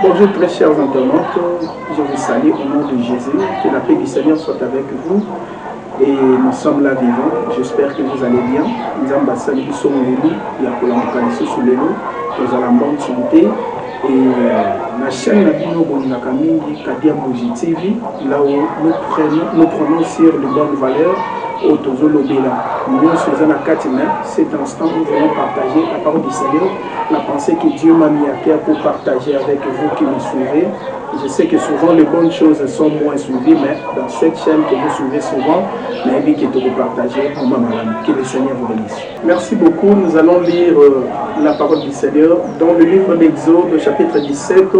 Bonjour très chers internautes, je vous salue au nom de Jésus, que la paix du Seigneur soit avec vous. Et nous sommes là vivants, j'espère que vous allez bien. Nous ambassades qui sont élus, il y a pour l'emplacement sur les loups, nous allons en bonne santé. Et la chaîne Nabino Bonakamingi Kadia Bougie TV, là où nous prenons sur de bonnes valeurs au Tozolo Bela. Nous sommes à Katina, cet instant nous allons partager la parole du Seigneur, la pensée que Dieu m'a mis à cœur pour partager avec vous qui me suivez. Je sais que souvent les bonnes choses sont moins suivies, mais dans cette chaîne que vous suivez souvent, mais que vous partagez, que le Seigneur vous bénisse. Merci beaucoup. Nous allons lire la parole du Seigneur dans le livre d'Exode, chapitre 17.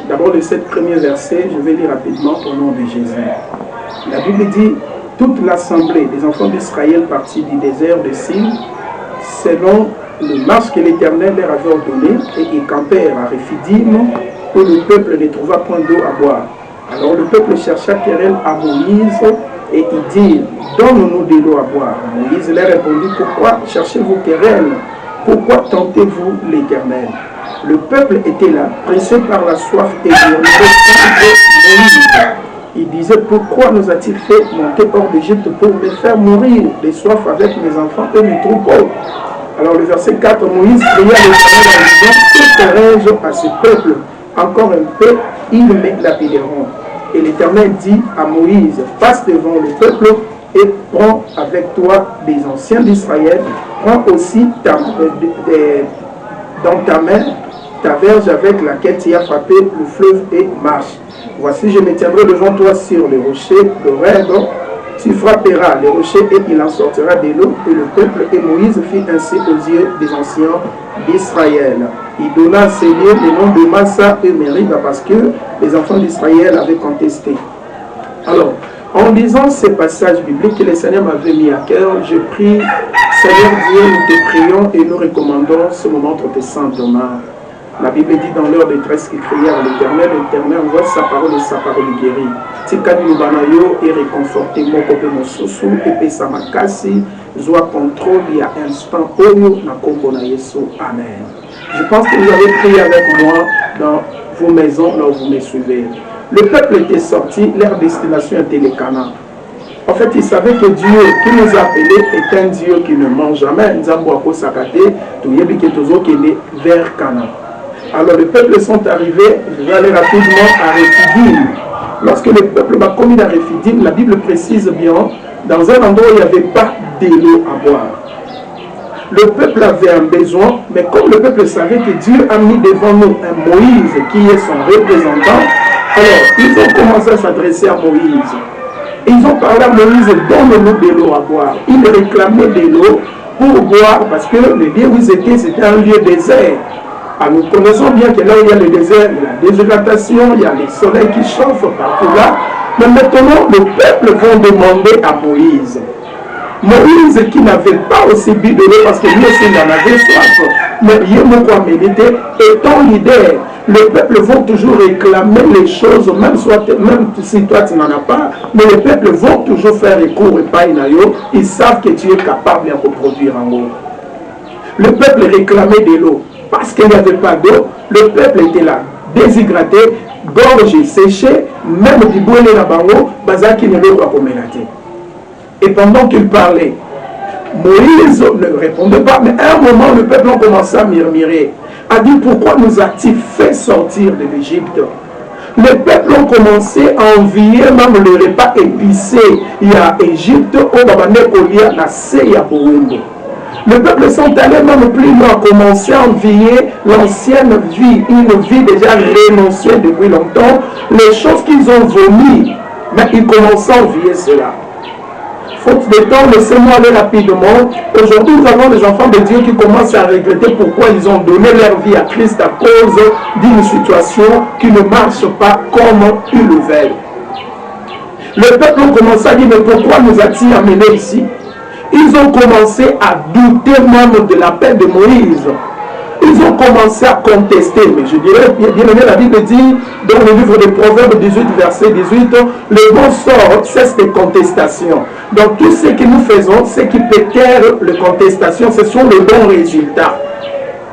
D'abord les 7 premiers versets, je vais lire rapidement au nom de Jésus. La Bible dit, toute l'assemblée des enfants d'Israël partit du désert de Sin, selon le marche que l'Éternel leur avait ordonné, et ils campèrent à Rephidim, où le peuple ne trouva point d'eau à boire. Alors le peuple chercha querelle à Moïse, et il dit, donne-nous de l'eau à boire. Moïse leur répondit, pourquoi cherchez-vous querelle? Pourquoi tentez-vous l'Éternel? Le peuple était là, pressé par la soif et Moïse. Il disait, pourquoi nous a-t-il fait monter hors d'Égypte pour me faire mourir de soif avec mes enfants et mes troupeaux? Alors le verset 4, Moïse pria l'Éternel en disant, que ferai-je à ce peuple? Encore un peu, ils me lapideront. Et l'Éternel dit à Moïse, passe devant le peuple et prends avec toi des anciens d'Israël, prends aussi dans ta main ta verge avec laquelle tu as frappé le fleuve et marche. Voici, je me tiendrai devant toi sur le rocher d'Horeb. Tu frapperas les rochers et il en sortira de l'eau. Et le peuple et Moïse fit ainsi aux yeux des anciens d'Israël. Il donna à ces lieux le nom de Massa et Meriba parce que les enfants d'Israël avaient contesté. Alors, en lisant ces passages bibliques que le Seigneur m'avait mis à cœur, je prie, Seigneur Dieu, nous te prions et nous recommandons ce moment entre tes saintes mains. La Bible dit dans leur détresse qu'ils crièrent à l'Éternel, l'Éternel envoie sa parole et sa parole guérit. Tikadi Lubanayo et réconforté mon copé mon sousou et pesa makasi, zoa contrôle il y a instant oyo na kombo na Yesu. Amen. Je pense que vous avez prié avec moi dans vos maisons, là où vous me suivez. Le peuple était sorti, leur destination était le Canaan. En fait, ils savaient que Dieu qui nous a appelés est un Dieu qui ne mange jamais. Nous avons sakate, tout yebi que tozo qui est vers Canaan. Alors les peuples sont arrivés, je vais aller rapidement à Rephidim. Lorsque le peuple m'a commis à Rephidim, la Bible précise bien, dans un endroit où il n'y avait pas d'eau à boire. Le peuple avait un besoin, mais comme le peuple savait que Dieu a mis devant nous un Moïse qui est son représentant, alors ils ont commencé à s'adresser à Moïse. Ils ont parlé à Moïse, donne-nous de l'eau à boire. Ils réclamaient de l'eau pour boire parce que le lieu où ils étaient, c'était un lieu désert. Alors, nous connaissons bien que là où il y a le désert, il y a la déshydratation, il y a le soleil qui chauffe partout là. Mais maintenant, le peuple va demander à Moïse. Moïse qui n'avait pas aussi bu de l'eau parce que lui aussi il en avait soif. Mais Yémoukoua médité, étant leader, le peuple va toujours réclamer les choses, même si toi tu n'en as pas, mais le peuple va toujours faire recours et pas inayo. Ils savent que tu es capable de reproduire en eau. Le peuple réclamait de l'eau. Parce qu'il n'y avait pas d'eau, le peuple était là, déshydraté, gorgé, séché, même du boulé la bango, bazaki ne l'eau pas comménaté. Et pendant qu'il parlait, Moïse ne répondait pas, mais à un moment, le peuple a commencé à murmurer, a dit pourquoi nous a-t-il fait sortir de l'Égypte? Les peuples ont commencé à envier même le repas épicé. Il y a Égypte, au Babane Kolia, la Seya Burundi. Le peuple sont allés même plus loin, commencé à envier l'ancienne vie, une vie déjà renoncée depuis longtemps, les choses qu'ils ont vomies, mais ils commencent à envier cela. Faute de temps, laissez-moi aller rapidement. Aujourd'hui, nous avons des enfants de Dieu qui commencent à regretter pourquoi ils ont donné leur vie à Christ à cause d'une situation qui ne marche pas comme ils le veulent. Le peuple a commencé à dire, mais pourquoi nous a-t-il amenés ici? Ils ont commencé à douter même de l'appel de Moïse. Ils ont commencé à contester. Mais je dirais, bien aimé, la Bible dit, dans le livre de Proverbes 18, verset 18, le bon sort cesse de contestation. Donc tout ce que nous faisons, ce qui peut taire les contestations, ce sont les bons résultats.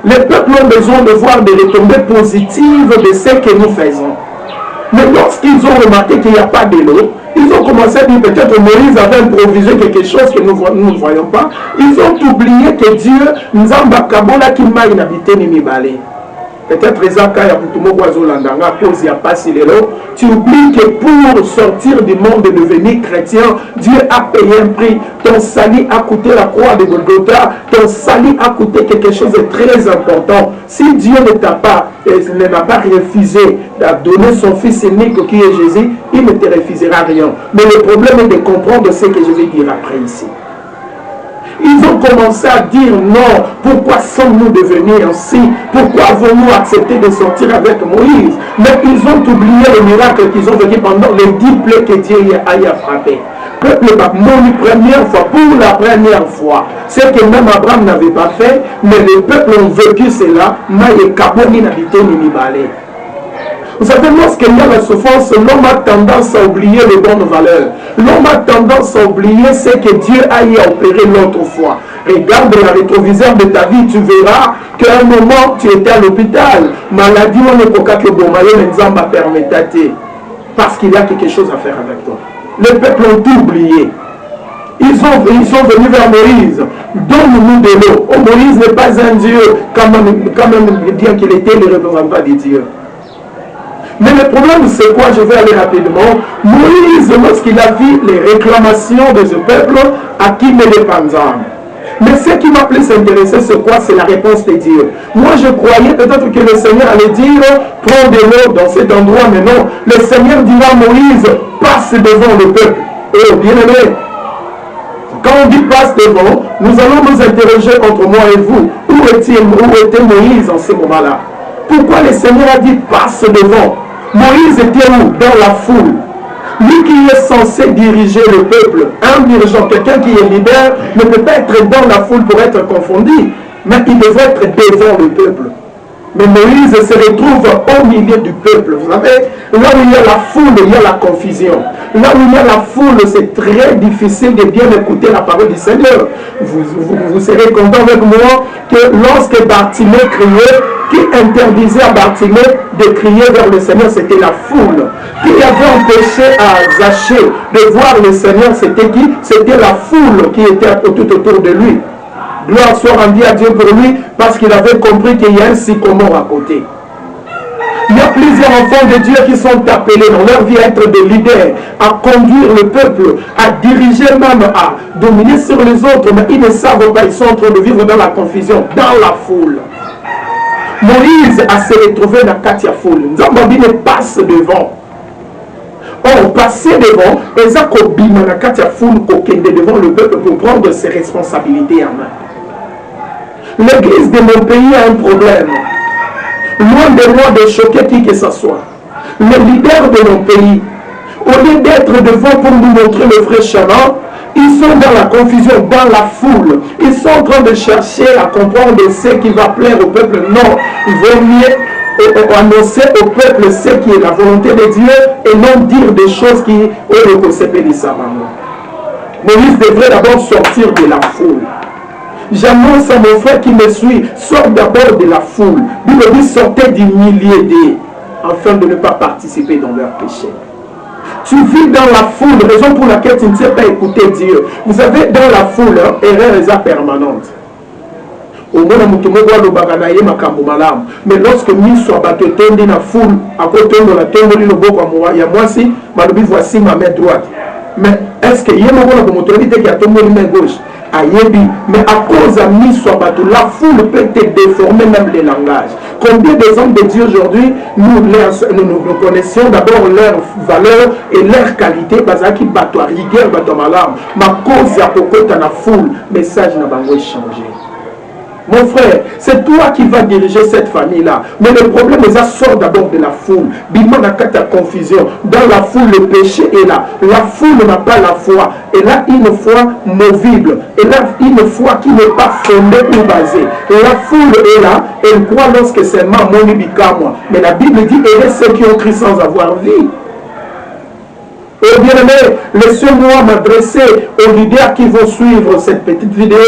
Les peuples ont besoin de voir des retombées positives de ce que nous faisons. Mais lorsqu'ils ont remarqué qu'il n'y a pas de l'eau, ils ont commencé à dire peut-être Moïse avait improvisé quelque chose que nous ne voyons pas. Ils ont oublié que Dieu nous a kabola qui m'a inhabité ni mibale. Peut-être tu oublies que pour sortir du monde et devenir chrétien, Dieu a payé un prix. Ton salut a coûté la croix de Golgotha. Ton salut a coûté quelque chose de très important. Si Dieu ne n'a pas refusé de donner son fils unique qui est Jésus, il ne te refusera rien. Mais le problème est de comprendre ce que je vais dire après ici. Ils ont commencé à dire non, pourquoi sommes-nous devenus ainsi? Pourquoi avons-nous accepté de sortir avec Moïse? Mais ils ont oublié le miracle qu'ils ont vécu pendant les 10 plaies que Dieu a frappé. Peuple Babylone, première fois, pour la première fois, c'est que même Abraham n'avait pas fait, mais les peuples ont vécu cela, mais Kaboni n'habitait ni Balé. Vous savez, lorsqu'il y a la souffrance, l'homme a tendance à oublier les bonnes valeurs. L'homme a tendance à oublier ce que Dieu a y opéré l'autre fois. Regarde la rétroviseur de ta vie, tu verras qu'à un moment, tu étais à l'hôpital. Maladie, on ne peut pas que Bomaye n'exemple permettre. Parce qu'il y a quelque chose à faire avec toi. Les peuples ont tout oublié. Ils sont venus vers Moïse. Donne-nous de l'eau. Oh, Moïse n'est pas un Dieu, quand même dire qu'il était le représentant de Dieu. Mais le problème, c'est quoi? Je vais aller rapidement. Moïse, lorsqu'il a vu les réclamations de ce peuple, a quitté les panzans. Mais ce qui m'a plus intéressé, c'est quoi? C'est la réponse de Dieu. Moi, je croyais peut-être que le Seigneur allait dire, prends de l'eau dans cet endroit, mais non. Le Seigneur dira à Moïse, passe devant le peuple. Et bien aimé, quand on dit passe devant, nous allons nous interroger entre moi et vous. Où était Moïse en ce moment-là? Pourquoi le Seigneur a dit passe devant? Moïse était où? Dans la foule. Lui qui est censé diriger le peuple, un dirigeant, quelqu'un qui est leader, ne peut pas être dans la foule pour être confondu, mais il devrait être devant le peuple. Mais Moïse se retrouve au milieu du peuple. Vous savez, là où il y a la foule, il y a la confusion. Là où il y a la foule, c'est très difficile de bien écouter la parole du Seigneur. Vous serez content avec moi que lorsque Bartimée criait, qui interdisait à Bartimée de crier vers le Seigneur, c'était la foule. Qui avait empêché à Zachée de voir le Seigneur, c'était qui? C'était la foule qui était tout autour de lui. Gloire soit rendue à Dieu pour lui, parce qu'il avait compris qu'il y a un sycomore à côté. Il y a plusieurs enfants de Dieu qui sont appelés dans leur vie à être des leaders, à conduire le peuple, à diriger même, à dominer sur les autres, mais ils ne savent pas, ils sont en train de vivre dans la confusion, dans la foule. Moïse a se retrouvé dans Katia foule. Nzambabine passe devant. Or, passer devant, Ezakobima na Katia foule kokende devant le peuple pour prendre ses responsabilités en main. L'église de mon pays a un problème. Loin de moi de choquer qui que ce soit. Les leaders de mon pays, au lieu d'être devant pour nous montrer le vrai chemin, ils sont dans la confusion, dans la foule. Ils sont en train de chercher à comprendre ce qui va plaire au peuple. Non, il vaut mieux annoncer au peuple ce qui est la volonté de Dieu et non dire des choses qui ont le concept de sa maman. Moïse devrait d'abord sortir de la foule. J'annonce à mon frère qui me suit, sors d'abord de la foule. Bible dit sortez du milieu d'eux, afin de ne pas participer dans leur péché. Tu vis dans la foule, raison pour laquelle tu ne sais pas écouter Dieu. Vous savez, dans la foule, erreur est permanente. Mais lorsque nous sommes battus dans la foule, à côté de la tombe, il y a moi aussi, voici ma main droite. Mais est-ce qu'il y a un moment où qui a tombé la main gauche? Mais à cause de Miswabatou, la foule peut te déformer même les langages. Combien des hommes de Dieu aujourd'hui, nous connaissions d'abord leurs valeurs et leurs qualités, parce qu'ils battent à rigueur, battent à malam. Mais à cause de la foule, le message n'a pas changé. Mon frère, c'est toi qui vas diriger cette famille-là. Mais le problème, ça sort d'abord de la foule. Bima n'a qu'à ta confusion. Dans la foule, le péché est là. La foule n'a pas la foi. Elle a une foi movible. Elle a une foi qui n'est pas fondée ou basée. La foule est là. Elle croit lorsque c'est moi. Mais la Bible dit, et ceux qui ont Christ sans avoir vie. Et bien aimé, laissez-moi m'adresser aux leaders qui vont suivre cette petite vidéo.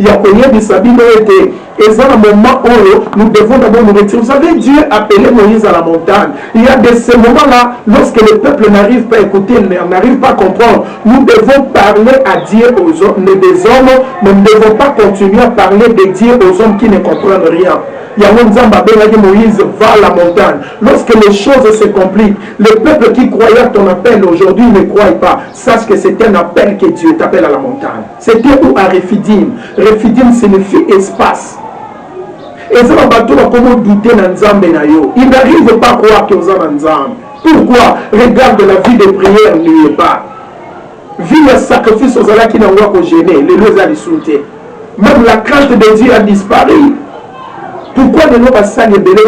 Il y a combien de sabines ont été. Et dans le moment où nous devons d'abord nous retirer. Vous savez, Dieu a appelé Moïse à la montagne. Il y a de ces moments-là, lorsque le peuple n'arrive pas à écouter, n'arrive pas à comprendre, nous devons parler à Dieu aux hommes, des hommes, mais nous ne devons pas continuer à parler de Dieu aux hommes qui ne comprennent rien. Il y a Moïse va à la montagne. Lorsque les choses se compliquent, le peuple qui croyait à ton appel aujourd'hui ne croit pas. Sache que c'est un appel que Dieu t'appelle à la montagne. C'était où à Rephidim. Rephidim signifie espace. Et ça va tout comment douter dans Nzambe na yo. Il n'arrive pas à croire que vous avez Nzambe. Pourquoi? Regarde la vie de prière n'y est pas. Vie de sacrifice aux alliés qui n'ont pas gêné. Les deux à les même la crainte de Dieu a disparu. Pourquoi les gens passent les bébés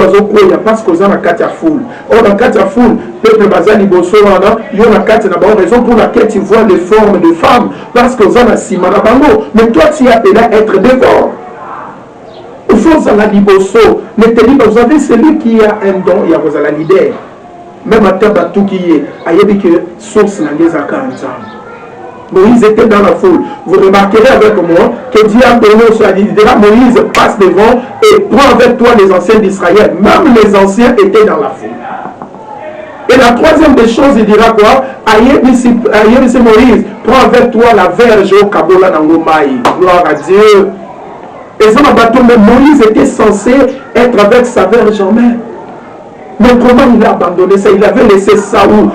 parce qu'ils ont la carte à foule. Or, dans la carte à foule, le peuple basal, ils ont la carte à raison pour laquelle tu vois les formes de femmes. Parce qu'ils ont la cima à bango. Mais toi, tu es appelé à être devant. Il faut que la liboso. Mais vous savez, celui qui a un don, il y a la leader. Même à Tabatou qui est, il y a que source n'a pas de Moïse était dans la foule. Vous remarquerez avec moi que Dieu a donné au leader. Moïse passe devant et prend avec toi les anciens d'Israël. Même les anciens étaient dans la foule. Et la troisième des choses, il dira quoi? Aïe, Moïse, prends avec toi la verge au Kabola Nangomaï. Gloire à Dieu. Et ça, Moïse était censé être avec sa verge en main. Mais comment il a abandonné ça? Il avait laissé Saoul.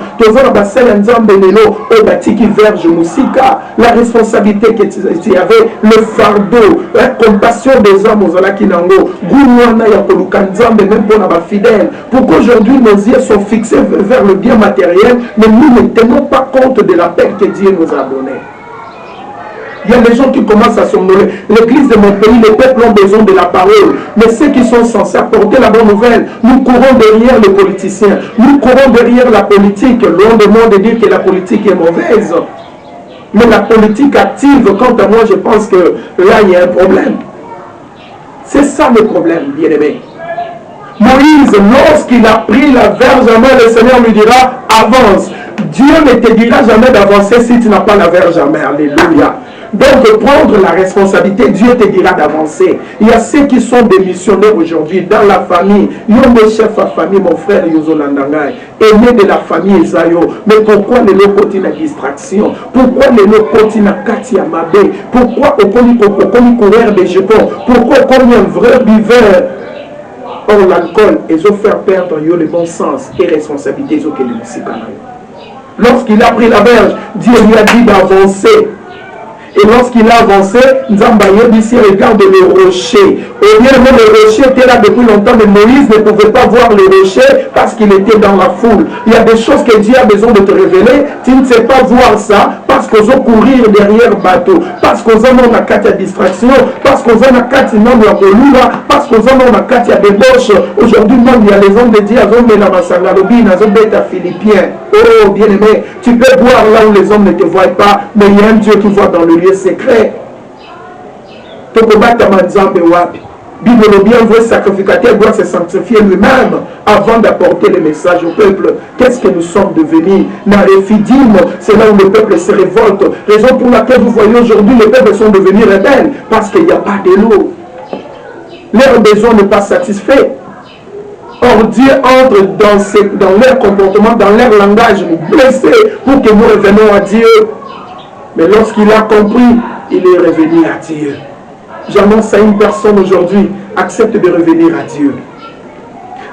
La responsabilité qu'il y avait, le fardeau, la compassion des hommes aux Alakinango, même pour la fidèle. Pourquoi aujourd'hui nos yeux sont fixés vers le bien matériel, mais nous ne tenons pas compte de la paix que Dieu nous a donnée. Il y a des gens qui commencent à somnoler. L'église de mon pays, les peuples ont besoin de la parole. Mais ceux qui sont censés apporter la bonne nouvelle, nous courons derrière les politiciens. Nous courons derrière la politique. Loin de moi de dire que la politique est mauvaise. Mais la politique active, quant à moi, je pense que là, il y a un problème. C'est ça le problème, bien-aimé. Moïse, lorsqu'il a pris la verge en main, le Seigneur lui dira, avance. Dieu ne te dira jamais d'avancer si tu n'as pas la verge en main. Alléluia. Donc, de prendre la responsabilité, Dieu te dira d'avancer. Il y a ceux qui sont des missionnaires aujourd'hui dans la famille. Ils ont des chefs à famille, mon frère Yozolandangai, aîné de la famille Esayo. Mais pourquoi les lots continuent la distraction? Pourquoi les lots continuent la Katia Mabé? Pourquoi au courir des jupons? Pourquoi comme un vrai buveur? Or, l'alcool, ils ont fait perdre le bon sens et responsabilité. Lorsqu'il a pris la verge, Dieu lui a dit d'avancer. Et lorsqu'il a avancé, Nzambaye ici regarde le rocher. Et bien le rocher était là depuis longtemps, mais Moïse ne pouvait pas voir le rocher parce qu'il était dans la foule. Il y a des choses que Dieu a besoin de te révéler. Tu ne sais pas voir ça parce qu'on va courir derrière le bateau, parce qu'on a une carte à distraction, parce qu'on a une carte à colura, parce qu'on a une carte à débauche. Aujourd'hui, il y a les hommes de Dieu, ils ont la Massangalobi, ils ont bêta philippien. Oh, bien aimé, tu peux voir là où les hommes ne te voient pas, mais il y a un Dieu qui voit dans le lieu secret. Bible bien vrai sacrificateur doit se sanctifier lui-même avant d'apporter le message au peuple. Qu'est-ce que nous sommes devenus? Narefidim, c'est là où le peuple se révolte. Raison pour laquelle vous voyez aujourd'hui les peuples sont devenus rebelles, parce qu'il n'y a pas de l'eau. Leur besoin n'est pas satisfait. Or Dieu entre dans leur comportement, dans leur langage, nous blesser pour que nous revenons à Dieu. Mais lorsqu'il a compris, il est revenu à Dieu. J'annonce à une personne aujourd'hui, accepte de revenir à Dieu.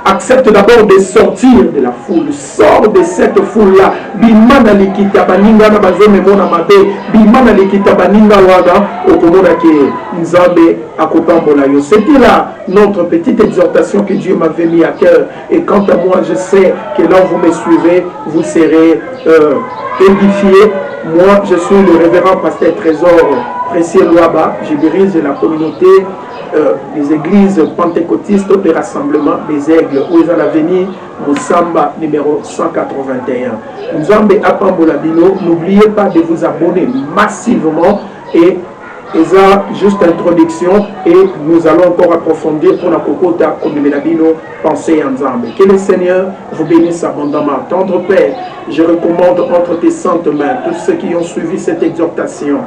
Accepte d'abord de sortir de la foule. Sors de cette foule-là. Bimana likita baninga na bazome mona mabe. Bimana likita baninga waga okomona ke nzambe akopambola yo. C'était là notre petite exhortation que Dieu m'avait mis à cœur. Et quant à moi, je sais que là où vous me suivez, vous serez édifiés. Moi, je suis le révérend pasteur Trésor Précieux Louaba. Je dirige la communauté des églises pentecôtistes des rassemblements des aigles où ils ont l'avenir Moussamba numéro 181. Nzambe Apambola Bino, n'oubliez pas de vous abonner massivement et Et ça, juste introduction, et nous allons encore approfondir pour la Kokota, comme le Menabino, penser ensemble. Que le Seigneur vous bénisse abondamment. Tendre Père, je recommande entre tes saintes mains tous ceux qui ont suivi cette exhortation.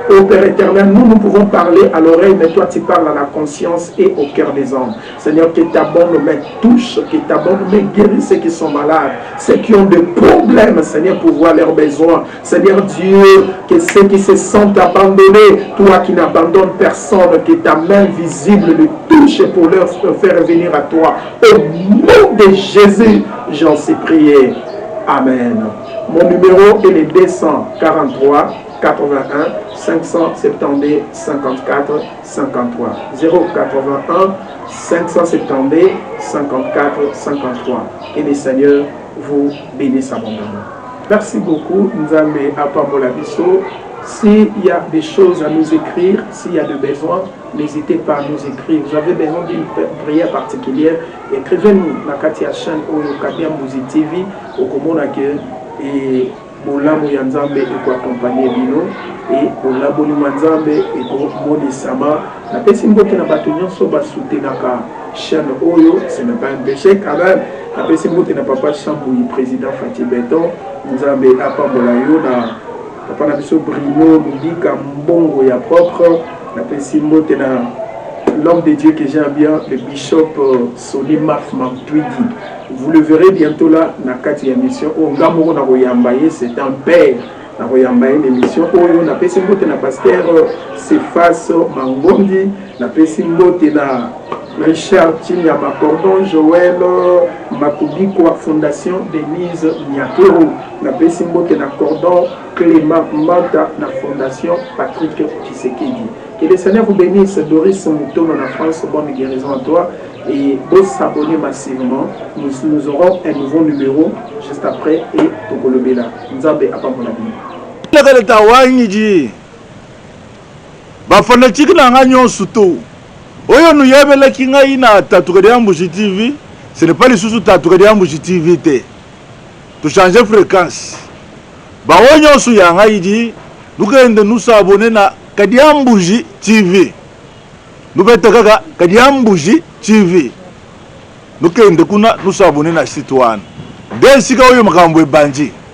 Ô Père éternel, nous pouvons parler à l'oreille, mais toi tu parles à la conscience et au cœur des hommes. Seigneur, que ta bonne main touche, que ta bonne main guérisse ceux qui sont malades, ceux qui ont des problèmes, Seigneur, pour voir leurs besoins. Seigneur Dieu, que ceux qui se sentent abandonnés, toi qui n'abandonnes personne, que ta main visible les touche pour leur faire venir à toi. Au nom de Jésus, j'en sais prier. Amen. Mon numéro est le 243 81 570 54 53 081 570 54 53. Et le Seigneur vous bénisse abondamment. Merci beaucoup. Nous allons à Pamolabiso. S'il y a des choses à nous écrire, s'il y a des besoins, n'hésitez pas à nous écrire. Vous avez besoin d'une prière particulière, écrivez-nous dans la chaîne Oyokabia Mouzi TV au Komonake et Bolamu Yanzambe et pour accompagner Bino et Bolaboli Manzambe et pour Monisama. La personne qui n'a pas tenu son bas soutenir la chaîne Oyo, ce n'est pas un péché quand même. La personne qui n'a pas chambouillé président Fatih Beton, nous avons à Pambolayo Papa Nabiso Brino, Mubika Mbongo ya propre, la personne qui l'homme de Dieu que j'aime bien, le bishop Soli Maf Mamtwidi. Vous le verrez bientôt là, dans la 4e émission. C'est un père. Dans l'émission, la personne qui est pasteur Cephas Mangondi, la personne qui est Richard Chinyama Cordon, Joël Makubikwa Fondation Denise Nyakero, la personne qui est Cordon Clément Mata, la Fondation Patrick Tshisekedi. Que le Seigneur vous bénisse, Doris Mouton en France, bonne guérison à toi. Et vous s'abonner massivement. Nous aurons un nouveau numéro juste après et Tokolobela. Nzambe Apamolabini. Bafanatiki na nga nyonso to. Oyo nu yebelaki ngai na Tatukedi ya Mbuji TV, ce n'est pas les sous Tatukedi ya Mbuji TV te. To changer fréquence. Ba nyonso ya ngai di, nous nous s'abonner na Kadi ya Mbuji TV. Nous betaka Kadi ya Mbuji TV. Nous kende kuna nous s'abonner na site wana. Dès sika oyo makambo ebandi.